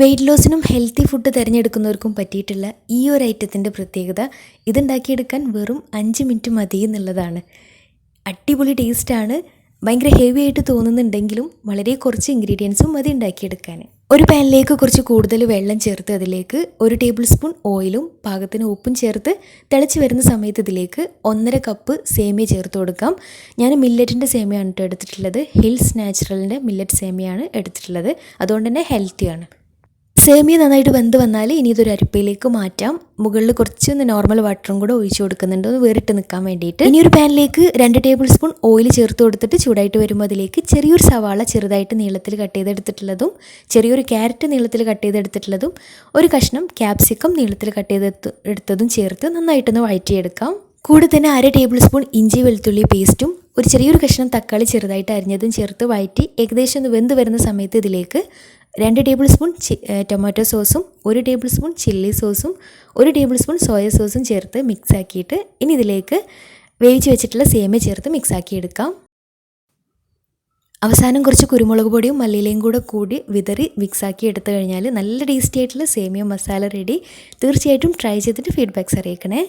Weight ലോസിനും healthy food തിരഞ്ഞെടുക്കുന്നവർക്കും പറ്റിയിട്ടുള്ള ഈ ഒരു ഐറ്റത്തിൻ്റെ പ്രത്യേകത ഇതുണ്ടാക്കിയെടുക്കാൻ വെറും 5 മിനിറ്റ് മതി എന്നുള്ളതാണ്. അടിപൊളി ടേസ്റ്റാണ്. ഭയങ്കര ഹെവി ആയിട്ട് തോന്നുന്നുണ്ടെങ്കിലും വളരെ കുറച്ച് ഇൻഗ്രീഡിയൻസും മതി ഉണ്ടാക്കിയെടുക്കാൻ. ഒരു പാനിലേക്ക് കുറച്ച് കൂടുതൽ വെള്ളം ചേർത്ത് അതിലേക്ക് 1 ടേബിൾ സ്പൂൺ ഓയിലും പാകത്തിന് ഉപ്പും ചേർത്ത് തിളച്ച് വരുന്ന സമയത്ത് ഇതിലേക്ക് 1.5 കപ്പ് സേമിയ ചേർത്ത് കൊടുക്കാം. ഞാൻ മില്ലറ്റിൻ്റെ സേമിയാണ് കേട്ടോ എടുത്തിട്ടുള്ളത്. ഹിൽസ് നാച്ചുറലിൻ്റെ മില്ലറ്റ് സേമിയാണ് എടുത്തിട്ടുള്ളത്. അതുകൊണ്ട് തന്നെ ഹെൽത്തിയാണ്. സേമിയ നന്നായിട്ട് വെന്ത് വന്നാൽ ഇനി ഇതൊരു അരിപ്പയിലേക്ക് മാറ്റാം. മുകളിൽ കുറച്ചൊന്ന് നോർമൽ വാട്ടറും കൂടെ ഒഴിച്ചു കൊടുക്കുന്നുണ്ട്, ഒന്ന് വേറിട്ട് നിൽക്കാൻ വേണ്ടിയിട്ട്. ഇനി ഒരു പാനിലേക്ക് 2 ടേബിൾ സ്പൂൺ ഓയിൽ ചേർത്ത് കൊടുത്തിട്ട് ചൂടായിട്ട് വരുമ്പോൾ അതിലേക്ക് ചെറിയൊരു സവാള ചെറുതായിട്ട് നീളത്തിൽ കട്ട് ചെയ്തെടുത്തിട്ടുള്ളതും, ചെറിയൊരു ക്യാരറ്റ് നീളത്തിൽ കട്ട് ചെയ്തെടുത്തിട്ടുള്ളതും, ഒരു കഷ്ണം ക്യാപ്സിക്കം നീളത്തിൽ കട്ട് ചെയ്തെടുത്തതും ചേർത്ത് നന്നായിട്ടൊന്ന് വഴറ്റിയെടുക്കാം. കൂടെ തന്നെ 1/2 ടേബിൾ സ്പൂൺ ഇഞ്ചി വെളുത്തുള്ളി പേസ്റ്റും ഒരു ചെറിയൊരു കഷ്ണം തക്കാളി ചെറുതായിട്ട് അരിഞ്ഞതും ചേർത്ത് വഴറ്റി ഏകദേശം ഒന്ന് വെന്ത് വരുന്ന സമയത്ത് ഇതിലേക്ക് 2 ടേബിൾ സ്പൂൺ ടൊമാറ്റോ സോസും 1 ടേബിൾ സ്പൂൺ ചില്ലി സോസും 1 ടേബിൾ സ്പൂൺ സോയ സോസും ചേർത്ത് മിക്സ് ആക്കിയിട്ട് ഇനി ഇതിലേക്ക് വേവിച്ച് വെച്ചിട്ടുള്ള സേമിയ ചേർത്ത് മിക്സ് ആക്കിയെടുക്കാം. അവസാനം കുറച്ച് കുരുമുളക് പൊടിയും മല്ലിയിലയും കൂടി വിതറി മിക്സാക്കി എടുത്തു കഴിഞ്ഞാൽ നല്ല ടേസ്റ്റി ആയിട്ടുള്ള സേമിയ മസാല റെഡി. തീർച്ചയായിട്ടും ട്രൈ ചെയ്തിട്ട് ഫീഡ്ബാക്ക്സ് അറിയിക്കണേ.